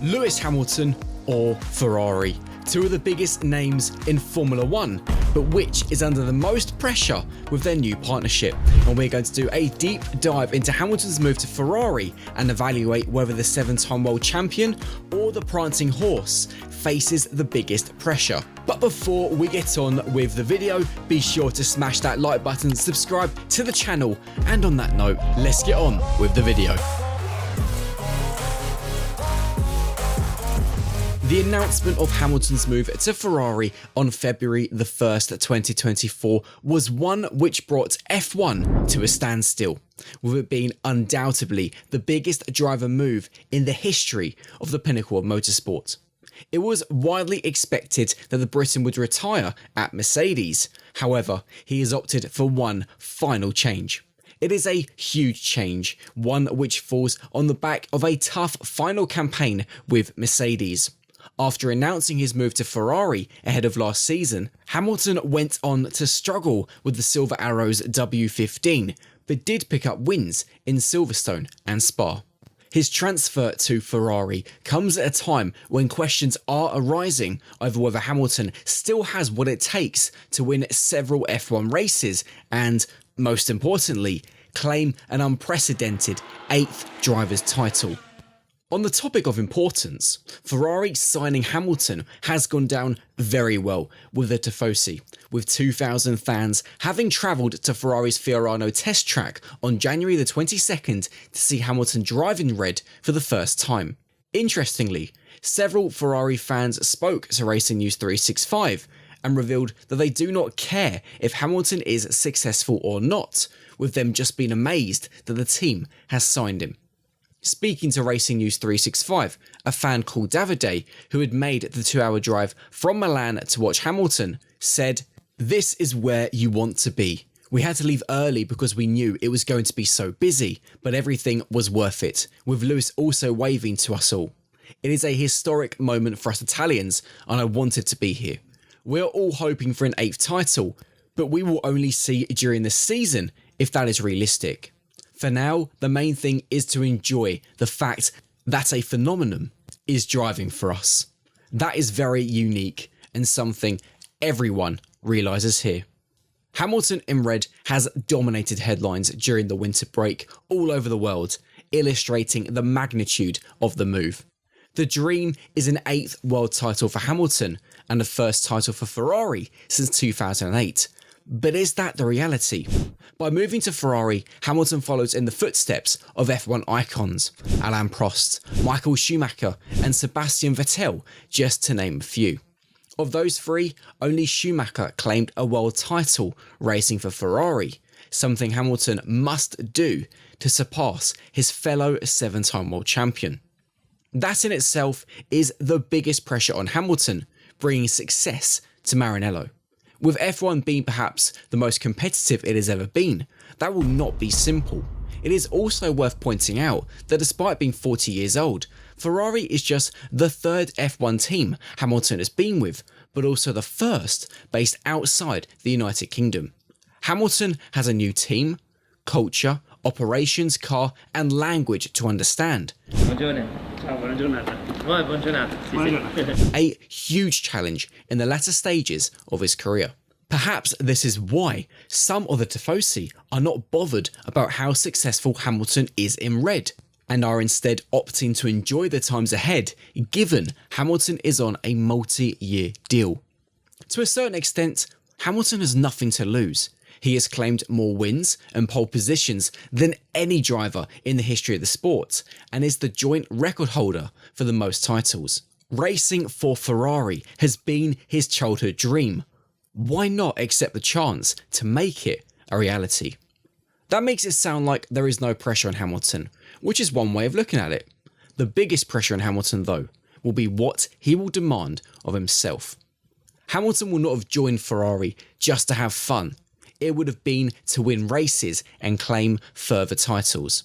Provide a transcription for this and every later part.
Lewis Hamilton or Ferrari, two of the biggest names in Formula 1, but which is under the most pressure with their new partnership? And we're going to do a deep dive into Hamilton's move to Ferrari and evaluate whether the 7-time world champion or the prancing horse faces the biggest pressure. But before we get on with the video, be sure to smash that like button, subscribe to the channel, and on that note, let's get on with the video. The announcement of Hamilton's move to Ferrari on February the 1st, 2024 was one which brought F1 to a standstill, with it being undoubtedly the biggest driver move in the history of the pinnacle of motorsport. It was widely expected that the Briton would retire at Mercedes. However, he has opted for one final change. It is a huge change, one which falls on the back of a tough final campaign with Mercedes. After announcing his move to Ferrari ahead of last season, Hamilton went on to struggle with the Silver Arrows W15, but did pick up wins in Silverstone and Spa. His transfer to Ferrari comes at a time when questions are arising over whether Hamilton still has what it takes to win several F1 races and, most importantly, claim an unprecedented 8th driver's title. On the topic of importance, Ferrari signing Hamilton has gone down very well with the Tifosi, with 2,000 fans having travelled to Ferrari's Fiorano test track on January the 22nd to see Hamilton drive in red for the first time. Interestingly, several Ferrari fans spoke to Racing News 365 and revealed that they do not care if Hamilton is successful or not, with them just being amazed that the team has signed him. Speaking to Racing News 365, a fan called Davide, who had made the 2-hour drive from Milan to watch Hamilton, said, "This is where you want to be. We had to leave early because we knew it was going to be so busy, but everything was worth it, with Lewis also waving to us all. It is a historic moment for us Italians, and I wanted to be here. We're all hoping for an 8th title, but we will only see during the season if that is realistic. For now, the main thing is to enjoy the fact that a phenomenon is driving for us. That is very unique and something everyone realises here." Hamilton in red has dominated headlines during the winter break all over the world, illustrating the magnitude of the move. The dream is an 8th world title for Hamilton and the first title for Ferrari since 2008. But is that the reality? By moving to Ferrari, Hamilton follows in the footsteps of F1 icons Alain Prost, Michael Schumacher and Sebastian Vettel, just to name a few. Of those three, only Schumacher claimed a world title racing for Ferrari, something Hamilton must do to surpass his fellow 7-time world champion. That in itself is the biggest pressure on Hamilton, bringing success to Maranello. With F1 being perhaps the most competitive it has ever been, that will not be simple. It is also worth pointing out that despite being 40 years old, Ferrari is just the 3rd F1 team Hamilton has been with, but also the first based outside the United Kingdom. Hamilton has a new team, culture, operations, car and language to understand. A huge challenge in the latter stages of his career. Perhaps this is why some of the Tifosi are not bothered about how successful Hamilton is in red, and are instead opting to enjoy the times ahead, given Hamilton is on a multi-year deal. To a certain extent, Hamilton has nothing to lose. He has claimed more wins and pole positions than any driver in the history of the sport, and is the joint record holder for the most titles. Racing for Ferrari has been his childhood dream. Why not accept the chance to make it a reality? That makes it sound like there is no pressure on Hamilton, which is one way of looking at it. The biggest pressure on Hamilton, though, will be what he will demand of himself. Hamilton will not have joined Ferrari just to have fun. It would have been to win races and claim further titles.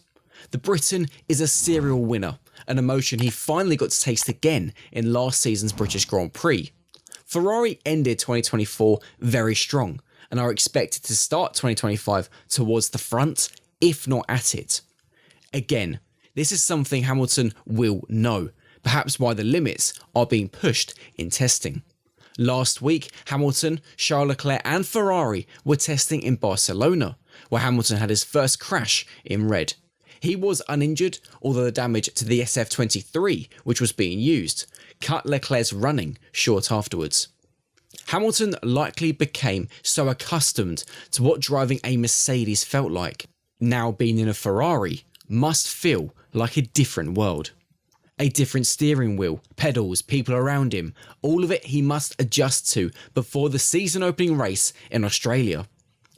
The Briton is a serial winner, an emotion he finally got to taste again in last season's British Grand Prix. Ferrari ended 2024 very strong and are expected to start 2025 towards the front, if not at it. Again, this is something Hamilton will know, perhaps why the limits are being pushed in testing. Last week, Hamilton, Charles Leclerc and Ferrari were testing in Barcelona, where Hamilton had his first crash in red. He was uninjured, although the damage to the SF23, which was being used, cut Leclerc's running short afterwards. Hamilton likely became so accustomed to what driving a Mercedes felt like, now being in a Ferrari must feel like a different world. A different steering wheel, pedals, people around him, all of it he must adjust to before the season opening race in Australia.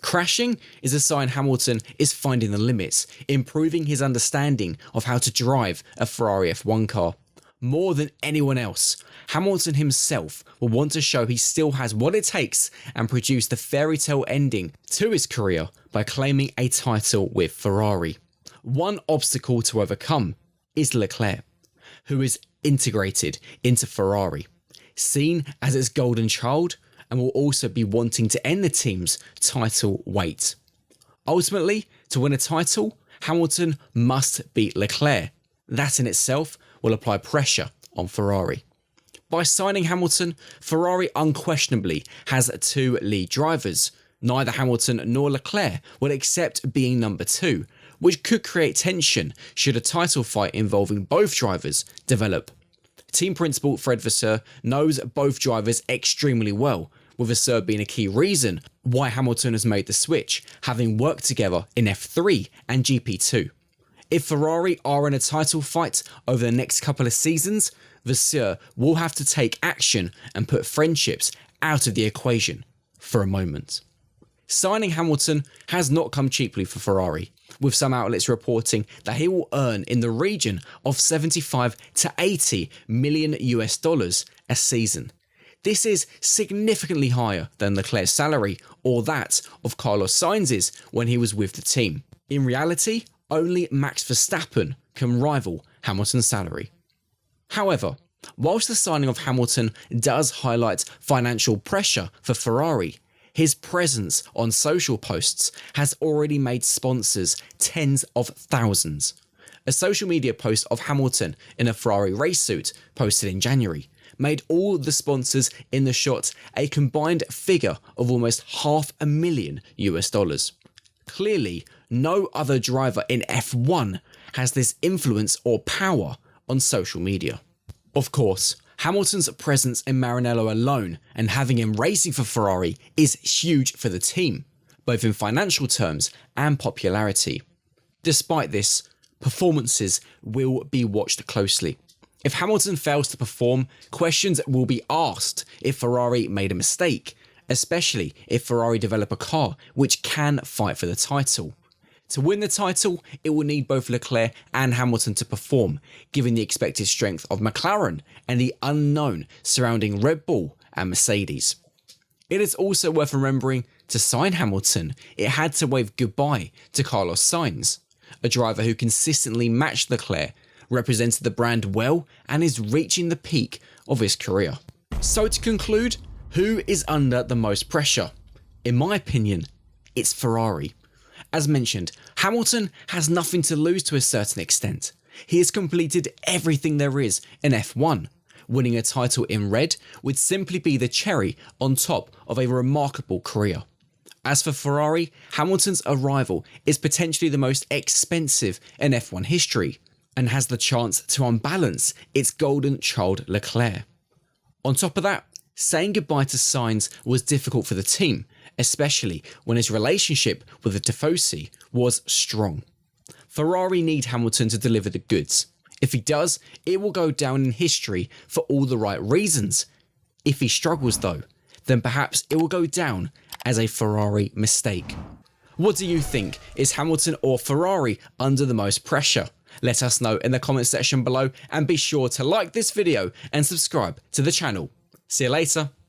Crashing is a sign Hamilton is finding the limits, improving his understanding of how to drive a Ferrari F1 car. More than anyone else, Hamilton himself will want to show he still has what it takes and produce the fairy tale ending to his career by claiming a title with Ferrari. One obstacle to overcome is Leclerc, who is integrated into Ferrari, seen as its golden child, and will also be wanting to end the team's title wait. Ultimately, to win a title, Hamilton must beat Leclerc. That in itself will apply pressure on Ferrari. By signing Hamilton, Ferrari unquestionably has two lead drivers. Neither Hamilton nor Leclerc will accept being number two, which could create tension should a title fight involving both drivers develop. Team principal Fred Vasseur knows both drivers extremely well, with Vasseur being a key reason why Hamilton has made the switch, having worked together in F3 and GP2. If Ferrari are in a title fight over the next couple of seasons, Vasseur will have to take action and put friendships out of the equation for a moment. Signing Hamilton has not come cheaply for Ferrari, with some outlets reporting that he will earn in the region of 75 to 80 million US dollars a season. This is significantly higher than Leclerc's salary or that of Carlos Sainz's when he was with the team. In reality, only Max Verstappen can rival Hamilton's salary. However, whilst the signing of Hamilton does highlight financial pressure for Ferrari, his presence on social posts has already made sponsors tens of thousands. A social media post of Hamilton in a Ferrari race suit posted in January made all the sponsors in the shot a combined figure of almost $500,000 US. Clearly, no other driver in F1 has this influence or power on social media. Of course, Hamilton's presence in Maranello alone and having him racing for Ferrari is huge for the team, both in financial terms and popularity. Despite this, performances will be watched closely. If Hamilton fails to perform, questions will be asked if Ferrari made a mistake, especially if Ferrari develop a car which can fight for the title. To win the title, it will need both Leclerc and Hamilton to perform, given the expected strength of McLaren and the unknown surrounding Red Bull and Mercedes. It is also worth remembering, to sign Hamilton, it had to wave goodbye to Carlos Sainz, a driver who consistently matched Leclerc, represented the brand well, and is reaching the peak of his career. So to conclude, who is under the most pressure? In my opinion, it's Ferrari. As mentioned, Hamilton has nothing to lose to a certain extent. He has completed everything there is in F1. Winning a title in red would simply be the cherry on top of a remarkable career. As for Ferrari, Hamilton's arrival is potentially the most expensive in F1 history and has the chance to unbalance its golden child Leclerc. On top of that, saying goodbye to Sainz was difficult for the team, especially when his relationship with the Tifosi was strong. Ferrari need Hamilton to deliver the goods. If he does, it will go down in history for all the right reasons. If he struggles though, then perhaps it will go down as a Ferrari mistake. What do you think? Is Hamilton or Ferrari under the most pressure? Let us know in the comment section below, and be sure to like this video and subscribe to the channel. See you later.